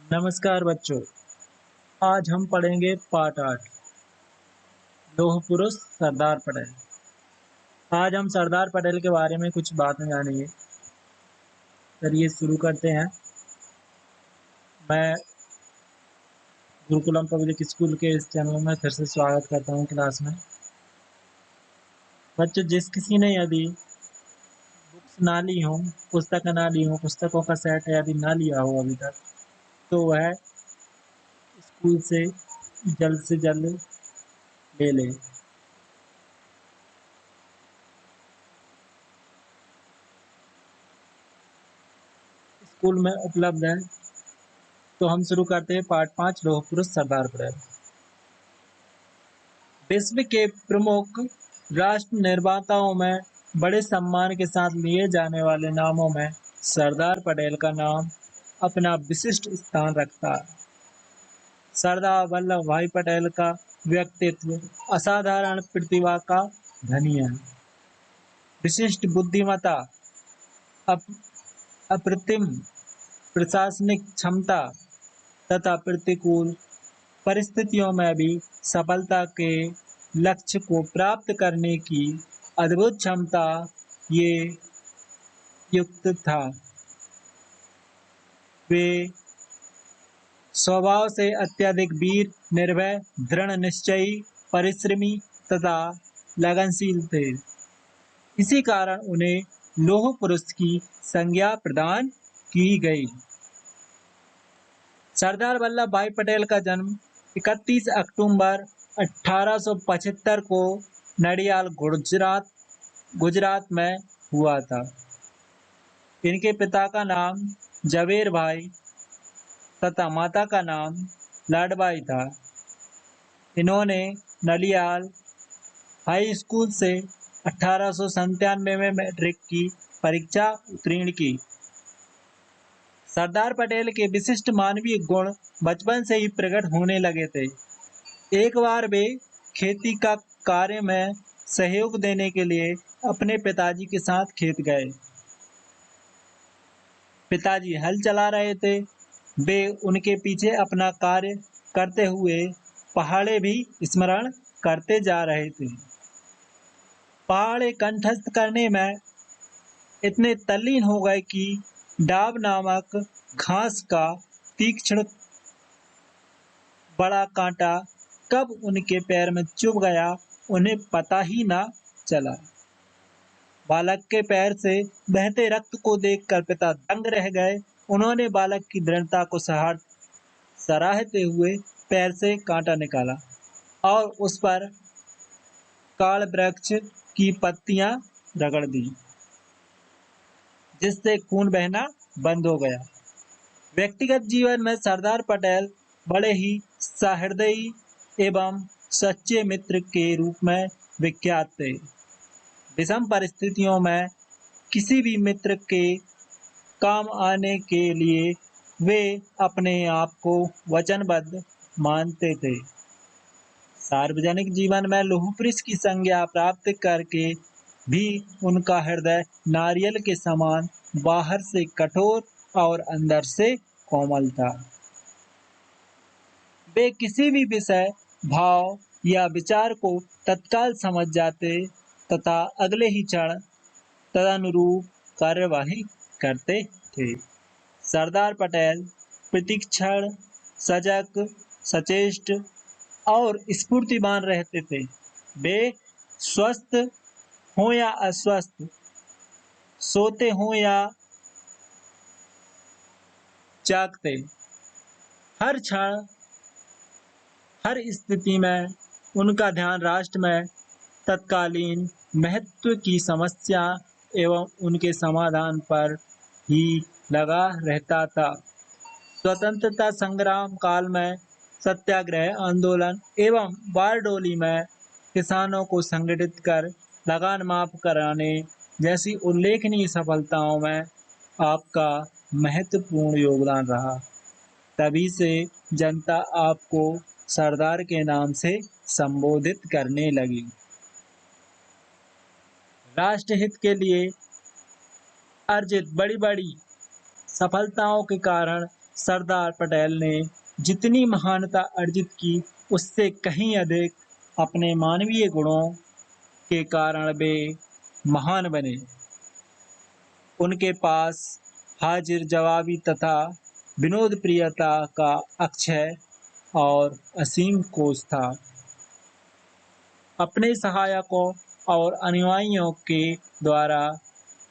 नमस्कार बच्चों। आज हम पढ़ेंगे पाठ 8 लौह पुरुष सरदार पटेल। आज हम सरदार पटेल के बारे में कुछ बातें जानेंगे। चलिए शुरू करते हैं। मैं गुरुकुलम पब्लिक स्कूल के इस चैनल में फिर से स्वागत करता हूं क्लास में। बच्चों, जिस किसी ने यदि बुक्स ना ली हो, पुस्तक ना ली हो, पुस्तकों का सेट यदि ना लिया हो अभी तक, तो वह स्कूल से जल्द ले ले। स्कूल में उपलब्ध है। तो हम शुरू करते हैं पाठ 5 लौह पुरुष सरदार पटेल। विश्व के प्रमुख राष्ट्र निर्माताओं में बड़े सम्मान के साथ लिए जाने वाले नामों में सरदार पटेल का नाम अपना विशिष्ट स्थान रखता है। सरदार वल्लभ भाई पटेल का व्यक्तित्व असाधारण प्रतिभा का धनी है। विशिष्ट बुद्धिमत्ता, अप्रतिम प्रशासनिक क्षमता तथा प्रतिकूल परिस्थितियों में भी सफलता के लक्ष्य को प्राप्त करने की अद्भुत क्षमता ये युक्त था। वे स्वभाव से अत्यधिक वीर, निर्भय, दृढ़ निश्चयी, परिश्रमी तथा लगनशील थे। इसी कारण उन्हें लौह पुरुष की संज्ञा प्रदान की गई। सरदार वल्लभ भाई पटेल का जन्म 31 अक्टूबर 1875 को नडियाल गुजरात में हुआ था। इनके पिता का नाम जवेर भाई तथा माता का नाम लाडबाई था। इन्होंने नडियाल हाई स्कूल से 1897 में मैट्रिक की परीक्षा उत्तीर्ण की। सरदार पटेल के विशिष्ट मानवीय गुण बचपन से ही प्रकट होने लगे थे। एक बार वे खेती का कार्य में सहयोग देने के लिए अपने पिताजी के साथ खेत गए। पिताजी हल चला रहे थे। वे उनके पीछे अपना कार्य करते हुए पहाड़े भी स्मरण करते जा रहे थे। पहाड़े कंठस्थ करने में इतने तल्लीन हो गए कि डाब नामक घास का तीक्ष्ण बड़ा कांटा कब उनके पैर में चुभ गया उन्हें पता ही ना चला। बालक के पैर से बहते रक्त को देखकर पिता दंग रह गए। उन्होंने बालक की दृढ़ता को सराहते हुए पैर से कांटा निकाला और उस पर काड़ वृक्ष की पत्तियां रगड़ दी, जिससे खून बहना बंद हो गया। व्यक्तिगत जीवन में सरदार पटेल बड़े ही सहृदयी एवं सच्चे मित्र के रूप में विख्यात थे। विषम परिस्थितियों में किसी भी मित्र के काम आने के लिए वे अपने आप को वचनबद्ध मानते थे। सार्वजनिक जीवन में लौह पुरुष की संज्ञा प्राप्त करके भी उनका हृदय नारियल के समान बाहर से कठोर और अंदर से कोमल था। वे किसी भी विषय, भाव या विचार को तत्काल समझ जाते तथा अगले ही क्षण तदनुरूप कार्यवाही करते थे। सरदार पटेल प्रतिक्षण सजग, सचेष्ट और स्फूर्तिमान रहते थे। वे स्वस्थ हो या अस्वस्थ, सोते हो या जागते, हर क्षण हर स्थिति में उनका ध्यान राष्ट्र में तत्कालीन महत्व की समस्या एवं उनके समाधान पर ही लगा रहता था। स्वतंत्रता संग्राम काल में सत्याग्रह आंदोलन एवं बारडोली में किसानों को संगठित कर लगान माफ कराने जैसी उल्लेखनीय सफलताओं में आपका महत्वपूर्ण योगदान रहा। तभी से जनता आपको सरदार के नाम से संबोधित करने लगी। राष्ट्रहित के लिए अर्जित बड़ी बड़ी सफलताओं के कारण सरदार पटेल ने जितनी महानता अर्जित की उससे कहीं अधिक अपने मानवीय गुणों के कारण वे महान बने। उनके पास हाजिर जवाबी तथा विनोद प्रियता का अक्षय और असीम कोश था। अपने सहायकों और अनुयायियों के द्वारा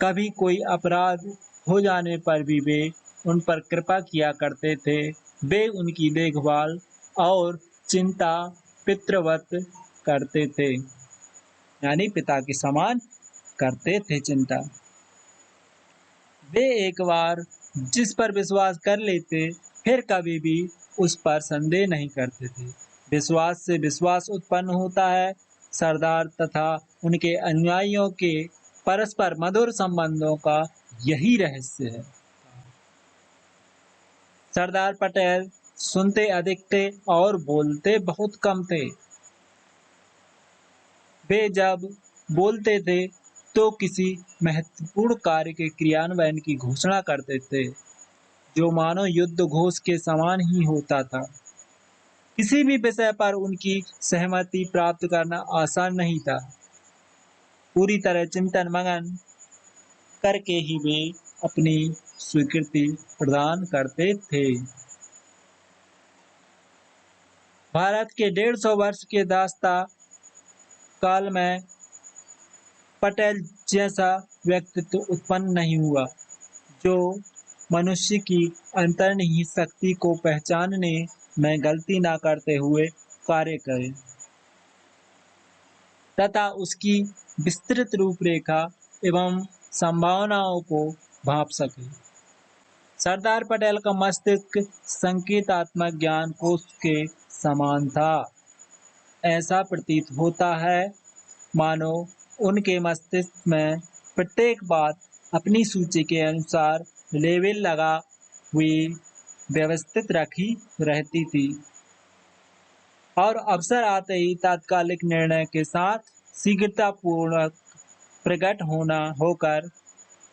कभी कोई अपराध हो जाने पर भी वे उन पर कृपा किया करते थे। वे उनकी देखभाल और चिंता पितृवत करते थे, यानी पिता के समान करते थे चिंता। वे एक बार जिस पर विश्वास कर लेते फिर कभी भी उस पर संदेह नहीं करते थे। विश्वास से विश्वास उत्पन्न होता है। सरदार तथा उनके अनुयायियों के परस्पर मधुर संबंधों का यही रहस्य है। सरदार पटेल सुनते अधिक थे और बोलते बहुत कम थे। वे जब बोलते थे तो किसी महत्वपूर्ण कार्य के क्रियान्वयन की घोषणा करते थे, जो मानो युद्ध घोष के समान ही होता था। किसी भी विषय पर उनकी सहमति प्राप्त करना आसान नहीं था। पूरी तरह चिंतन मगन करके ही वे अपनी स्वीकृति प्रदान करते थे। भारत के 150 वर्ष के दास्ता काल में पटेल जैसा व्यक्तित्व उत्पन्न नहीं हुआ, जो मनुष्य की अंतर्निहित शक्ति को पहचानने में गलती न करते हुए कार्य करे तथा उसकी विस्तृत रूपरेखा एवं संभावनाओं को भांप सके। सरदार पटेल का मस्तिष्क संकेतात्मक ज्ञान कोश के समान था। ऐसा प्रतीत होता है मानो उनके मस्तिष्क में प्रत्येक बात अपनी सूची के अनुसार लेबल लगा हुई व्यवस्थित रखी रहती थी और अवसर आते ही तात्कालिक निर्णय के साथ शीघ्रतापूर्वक प्रकट होकर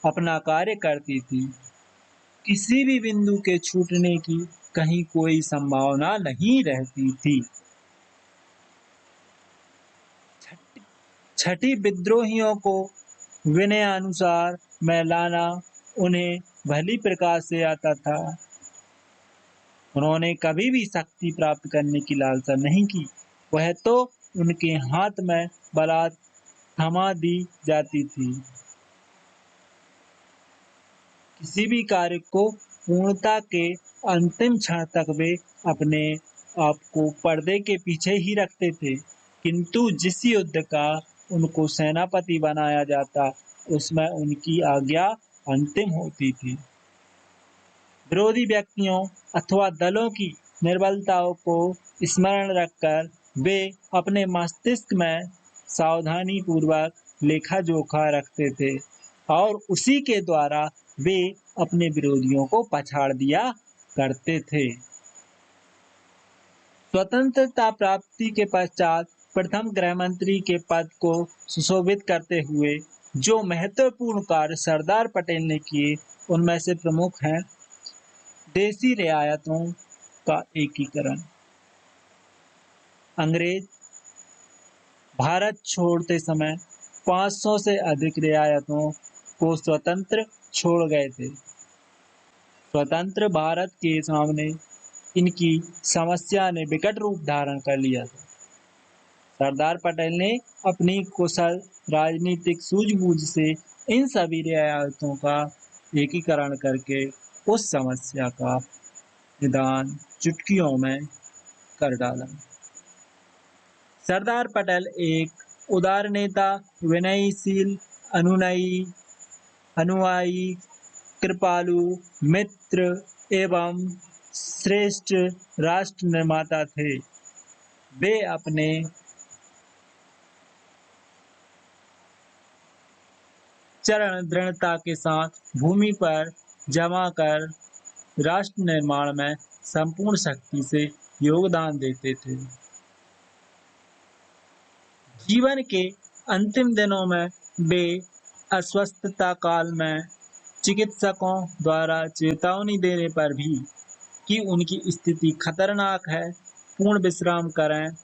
अपना कार्य करती थी। किसी भी बिंदु के छूटने की कहीं कोई संभावना नहीं रहती थी। छठी विद्रोहियों को विनयानुसार में लाना उन्हें भली प्रकार से आता था। उन्होंने कभी भी शक्ति प्राप्त करने की लालसा नहीं की। वह तो उनके हाथ में बलात् थमा दी जाती थी। किसी भी कार्य को पूर्णता के अंतिम क्षण तक वे अपने आप को पर्दे के पीछे ही रखते थे, किंतु जिस युद्ध का उनको सेनापति बनाया जाता उसमें उनकी आज्ञा अंतिम होती थी। विरोधी व्यक्तियों अथवा दलों की निर्बलताओं को स्मरण रखकर वे अपने मस्तिष्क में सावधानी पूर्वक लेखा जोखा रखते थे और उसी के द्वारा वे अपने विरोधियों को पछाड़ दिया करते थे। स्वतंत्रता प्राप्ति के पश्चात प्रथम गृह मंत्री के पद को सुशोभित करते हुए जो महत्वपूर्ण कार्य सरदार पटेल ने किए उनमें से प्रमुख हैं देशी रियायतों का एकीकरण। अंग्रेज भारत छोड़ते समय 500 से अधिक रियायतों को स्वतंत्र छोड़ गए थे। स्वतंत्र भारत के सामने इनकी समस्या ने विकट रूप धारण कर लिया था। सरदार पटेल ने अपनी कुशल राजनीतिक सूझबूझ से इन सभी रियायतों का एकीकरण करके उस समस्या का निदान चुटकियों में कर डाला। सरदार पटेल एक उदार नेता, विनयशील, अनुयायी, कृपालु, मित्र एवं श्रेष्ठ राष्ट्र निर्माता थे। वे अपने चरण दृढ़ता के साथ भूमि पर जमा कर राष्ट्र निर्माण में संपूर्ण शक्ति से योगदान देते थे। जीवन के अंतिम दिनों में वे अस्वस्थता काल में चिकित्सकों द्वारा चेतावनी देने पर भी कि उनकी स्थिति खतरनाक है, पूर्ण विश्राम करें,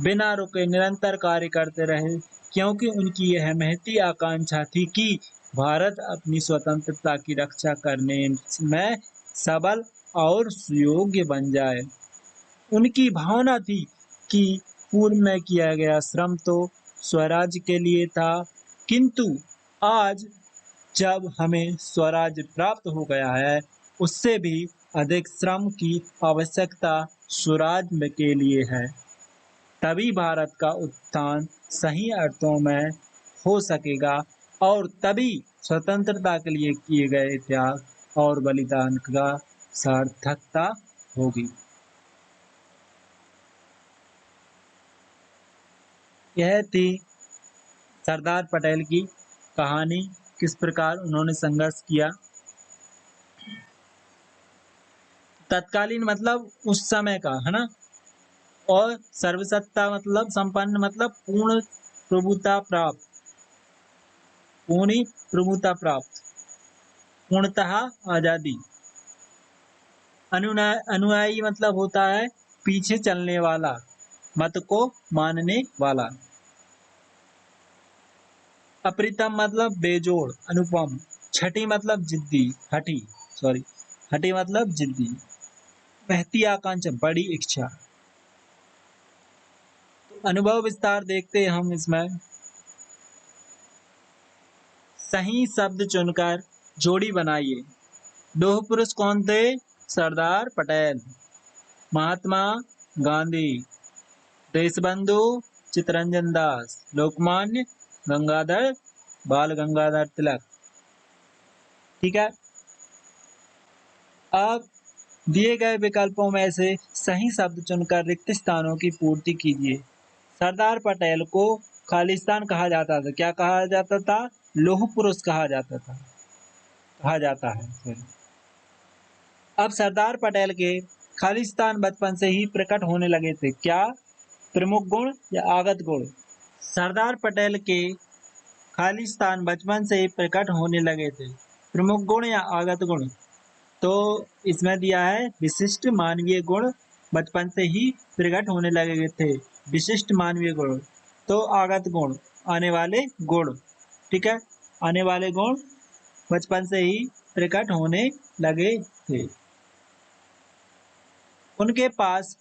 बिना रुके निरंतर कार्य करते रहे, क्योंकि उनकी यह महती आकांक्षा थी कि भारत अपनी स्वतंत्रता की रक्षा करने में सबल और सुयोग्य बन जाए। उनकी भावना थी कि पूर्व में किया गया श्रम तो स्वराज्य के लिए था, किंतु आज जब हमें स्वराज्य प्राप्त हो गया है, उससे भी अधिक श्रम की आवश्यकता स्वराज्य के लिए है। तभी भारत का उत्थान सही अर्थों में हो सकेगा और तभी स्वतंत्रता के लिए किए गए त्याग और बलिदान का सार्थकता होगी। यह थी सरदार पटेल की कहानी, किस प्रकार उन्होंने संघर्ष किया। तत्कालीन मतलब उस समय का, है ना। और सर्वसत्ता मतलब संपन्न, मतलब पूर्ण प्रभुता प्राप्त, पूर्ण प्रभुता प्राप्त, पूर्णतः आजादी। अनुयायी मतलब होता है पीछे चलने वाला, मत को मानने वाला। अप्रीतम मतलब बेजोड़, अनुपम। छठी मतलब जिद्दी, हठी मतलब जिद्दी। महती आकांक्षा, बड़ी इच्छा। तो अनुभव विस्तार देखते हैं हम इसमें। सही शब्द चुनकर जोड़ी बनाइए। लौह पुरुष कौन थे? सरदार पटेल, महात्मा गांधी, देशबंधु चित्तरंजन दास, लोकमान्य गंगाधर बाल गंगाधर तिलक। ठीक है। अब दिए गए विकल्पों में से सही शब्द चुनकर रिक्त स्थानों की पूर्ति कीजिए। सरदार पटेल को खालिस्तान कहा जाता था। क्या कहा जाता था? लौह पुरुष कहा जाता है। अब सरदार पटेल के खालिस्तान बचपन से ही प्रकट होने लगे थे। क्या? प्रमुख गुण या आगत गुण? सरदार पटेल के खालिस्तान बचपन से ही प्रकट होने लगे थे। प्रमुख गुण या आगत गुण? तो इसमें दिया है विशिष्ट मानवीय गुण बचपन से ही प्रकट होने लगे थे। विशिष्ट मानवीय गुण। तो आगत गुण, आने वाले गुण। ठीक है, आने वाले गुण बचपन से ही प्रकट होने लगे थे। उनके पास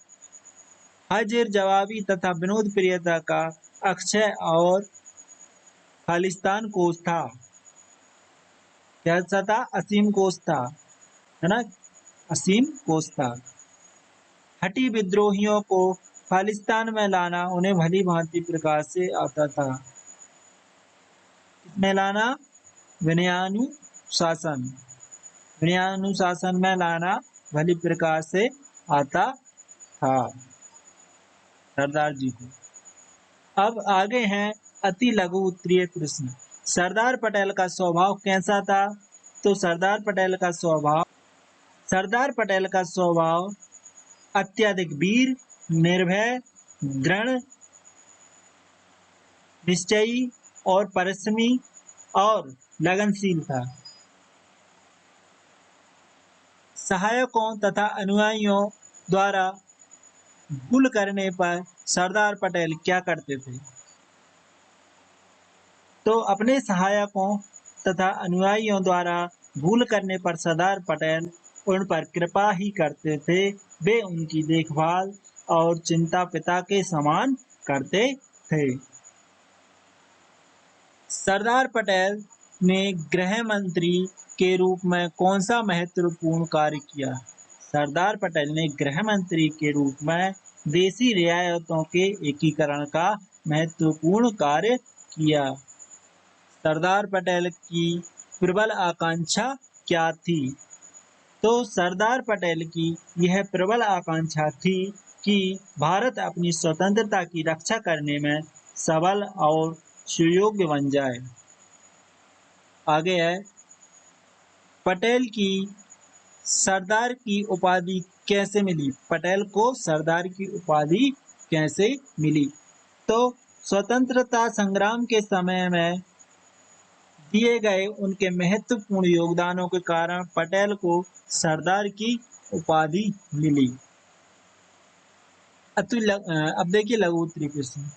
हाजिर जवाबी तथा विनोद प्रियता का अक्षय और खालिस्तान कोष था। क्या था? असीम कोष था, है ना। असीम कोष था। हठी विद्रोहियों को खालिस्तान में लाना उन्हें भली भांति प्रकार से आता था। किसमें लाना? विनयानुशासन। विनयानुशासन में लाना भली प्रकार से आता था सरदार जी को। अब आगे हैं अति लघु उत्तरीय प्रश्न। सरदार पटेल का स्वभाव कैसा था? तो सरदार पटेल का स्वभाव अत्यधिक वीर, निर्भय, दृढ़ निश्चयी और परिश्रमी और लगनशील था। सहायकों तथा अनुयायियों द्वारा भूल करने पर सरदार पटेल क्या करते थे? तो अपने सहायकों तथा अनुयायियों द्वारा भूल करने पर सरदार पटेल उन पर कृपा ही करते थे। वे उनकी देखभाल और चिंता पिता के समान करते थे। सरदार पटेल ने गृह मंत्री के रूप में कौन सा महत्वपूर्ण कार्य किया? सरदार पटेल ने गृह मंत्री के रूप में देशी रियायतों के एकीकरण का महत्वपूर्ण कार्य किया। सरदार पटेल की प्रबल आकांक्षा क्या थी? तो सरदार पटेल की यह प्रबल आकांक्षा थी कि भारत अपनी स्वतंत्रता की रक्षा करने में सबल और सुयोग्य बन जाए। आगे है, पटेल की सरदार की उपाधि कैसे मिली? पटेल को सरदार की उपाधि कैसे मिली? तो स्वतंत्रता संग्राम के समय में दिए गए उनके महत्वपूर्ण योगदानों के कारण पटेल को सरदार की उपाधि मिली। अब देखिए लघु उत्तरीय प्रश्न।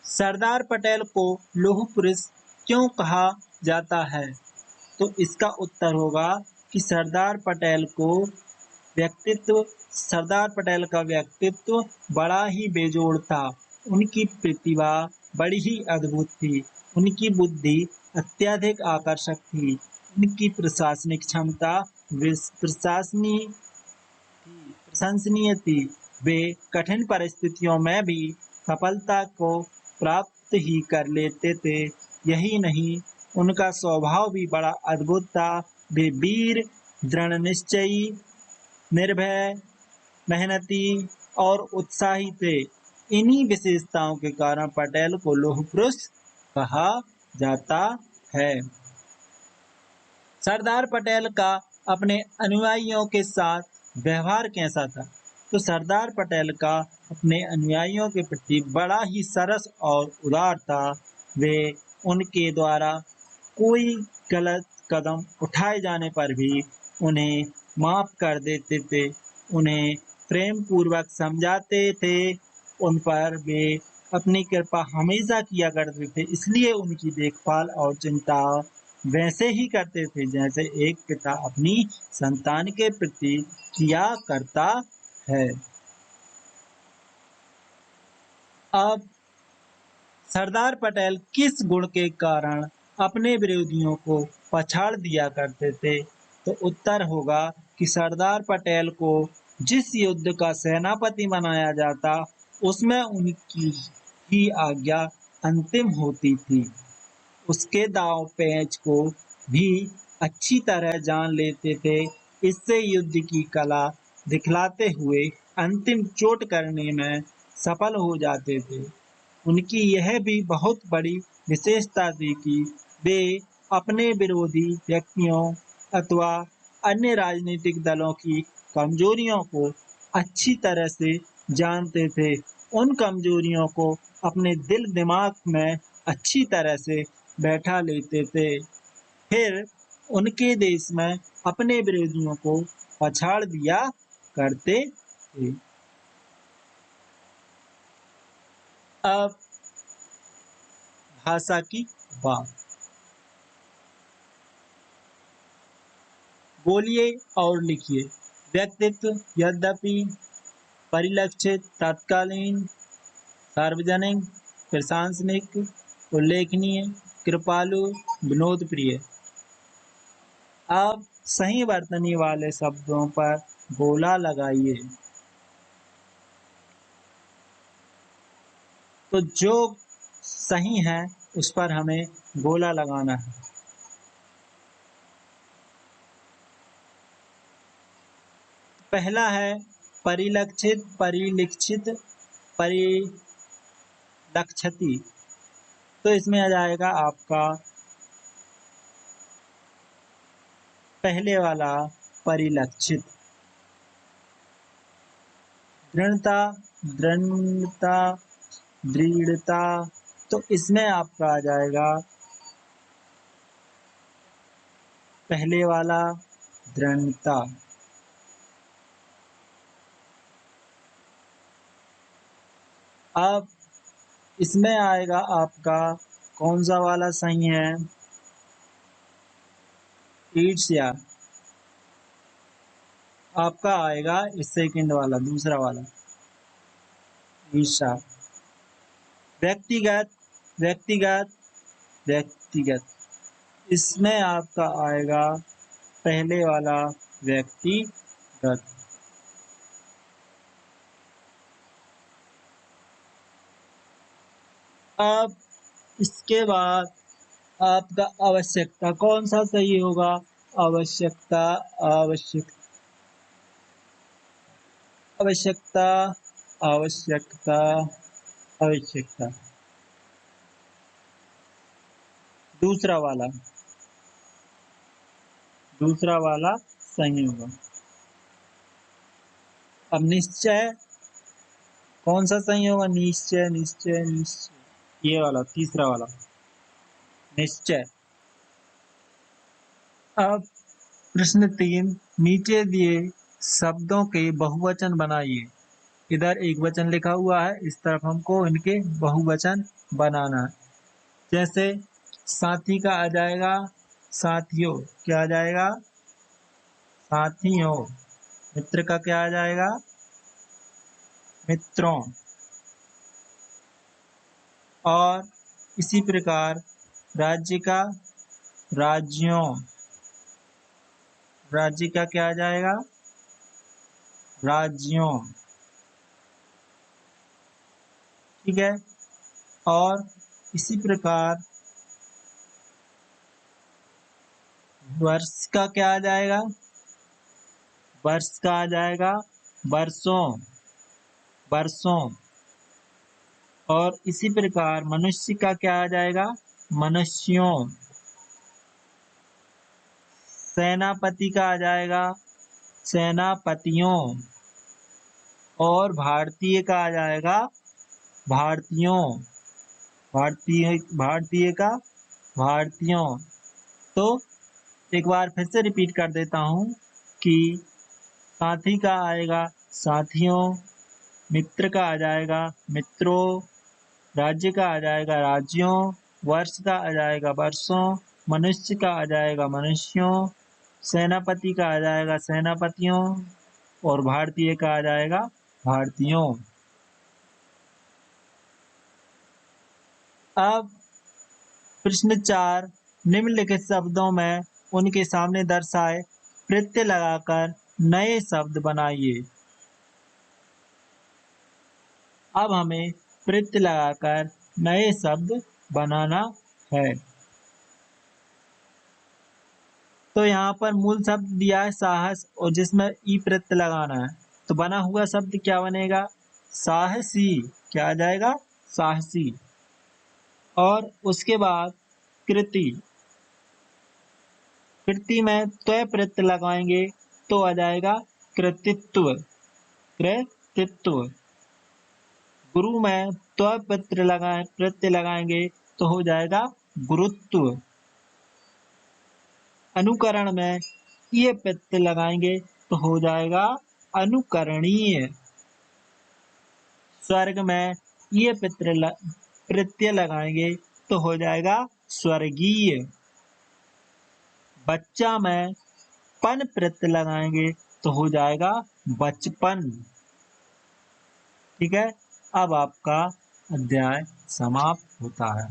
सरदार पटेल को लौह पुरुष क्यों कहा जाता है? तो इसका उत्तर होगा कि सरदार पटेल का व्यक्तित्व बड़ा ही बेजोड़ था। उनकी प्रतिभा बड़ी ही अद्भुत थी। उनकी बुद्धि अत्यधिक आकर्षक थी। उनकी प्रशासनिक क्षमता प्रशंसनीय थी। वे कठिन परिस्थितियों में भी सफलता को प्राप्त ही कर लेते थे। यही नहीं, उनका स्वभाव भी बड़ा अद्भुत था। वे वीर, दृढ़ निश्चयी, निर्भय, मेहनती और उत्साही थे। इन्हीं विशेषताओं के कारण पटेल को लौह पुरुष कहा जाता है। सरदार पटेल का अपने अनुयायियों के साथ व्यवहार कैसा था? तो सरदार पटेल का अपने अनुयायियों के प्रति बड़ा ही सरस और उदार था। वे उनके द्वारा कोई गलत कदम उठाए जाने पर भी उन्हें माफ कर देते थे। उन्हें प्रेम पूर्वक समझाते थे। उन पर वे अपनी कृपा हमेशा किया करते थे। इसलिए उनकी देखभाल और चिंता वैसे ही करते थे जैसे एक पिता अपनी संतान के प्रति किया करता है। अब सरदार पटेल किस गुण के कारण अपने विरोधियों को पछाड़ दिया करते थे? तो उत्तर होगा कि सरदार पटेल को जिस युद्ध का सेनापति बनाया जाता, उसमें उनकी ही आज्ञा अंतिम होती थी। उसके दांव पेच को भी अच्छी तरह जान लेते थे। इससे युद्ध की कला दिखलाते हुए अंतिम चोट करने में सफल हो जाते थे। उनकी यह भी बहुत बड़ी विशेषता थी कि वे अपने विरोधी व्यक्तियों अथवा अन्य राजनीतिक दलों की कमजोरियों को अच्छी तरह से जानते थे। उन कमजोरियों को अपने दिल दिमाग में अच्छी तरह से बैठा लेते थे। फिर उनके देश में अपने विरोधियों को पछाड़ दिया करते थे। अब भाषा की बात। बोलिए और लिखिए। व्यक्तित्व, यद्यपि, परिलक्षित, तत्कालीन, सार्वजनिक, प्रशंसनिक, उल्लेखनीय, कृपालु, विनोद प्रिय। आप सही वर्तनी वाले शब्दों पर गोला लगाइए। तो जो सही है उस पर हमें गोला लगाना है। पहला है परिलक्षित, परिलक्षित, परिलक्षति। तो इसमें आ जाएगा आपका पहले वाला परिलक्षित। दृढ़ता, दृढ़ता, दृढ़ता। तो इसमें आपका आ जाएगा पहले वाला दृढ़ता। अब इसमें आएगा आपका कौन सा वाला सही है? ईर्ष्या। आपका आएगा इस सेकंड वाला, दूसरा वाला, ईर्ष्या। व्यक्तिगत, व्यक्तिगत, व्यक्तिगत। इसमें आपका आएगा पहले वाला व्यक्तिगत। अब इसके बाद आपका आवश्यकता कौन सा सही होगा? आवश्यकता, आवश्यकता, आवश्यकता, आवश्यकता। दूसरा वाला, दूसरा वाला सही होगा। अब निश्चय कौन सा सही होगा? निश्चय, निश्चय, निश्चय। ये वाला तीसरा वाला। निश्चय। अब प्रश्न 3, नीचे दिए शब्दों के बहुवचन बनाइए। इधर एक वचन लिखा हुआ है, इस तरफ हमको इनके बहुवचन बनाना है। जैसे साथी का आ जाएगा साथियों, क्या आ जाएगा? साथियों। मित्र का क्या आ जाएगा? मित्रों। और इसी प्रकार राज्य का राज्यों, राज्य का क्या आ जाएगा? राज्यों। ठीक है। और इसी प्रकार वर्ष का क्या आ जाएगा? वर्ष का आ जाएगा वर्षों, वर्षों। और इसी प्रकार मनुष्य का क्या आ जाएगा? मनुष्यों। सेनापति का आ जाएगा सेनापतियों। और भारतीय का आ जाएगा भारतीयों। भारतीय, भारतीय का भारतीयों। तो एक बार फिर से रिपीट कर देता हूँ कि साथी का आएगा साथियों, मित्र का आ जाएगा मित्रों, राज्य का आ जाएगा राज्यों, वर्ष का आ जाएगा वर्षों, मनुष्य का आ जाएगा मनुष्यों, सेनापति का आ जाएगा सेनापतियों, और भारतीय का आ जाएगा भारतीयों। अब प्रश्न 4, निम्नलिखित शब्दों में उनके सामने दर्शाए प्रत्यय लगाकर नए शब्द बनाइए। अब हमें प्रत्यय लगाकर नए शब्द बनाना है। तो यहाँ पर मूल शब्द दिया है साहस, और जिसमें ई प्रत्यय लगाना है। तो बना हुआ शब्द क्या बनेगा? साहसी। क्या आ जाएगा? साहसी। और उसके बाद कृति, कृति में त्वय प्रत्यय लगाएंगे तो आ जाएगा कृतित्व, कृतित्व। गुरु में त्वय प्रत्यय लगाएंगे तो हो जाएगा गुरुत्व। अनुकरण में ये प्रत्यय लगाएंगे तो हो जाएगा अनुकरणीय। स्वर्ग में ये प्रत्यय लगाएंगे तो हो जाएगा स्वर्गीय। बच्चा में पन प्रत्यय लगाएंगे तो हो जाएगा बचपन। ठीक है। अब आपका अध्याय समाप्त होता है।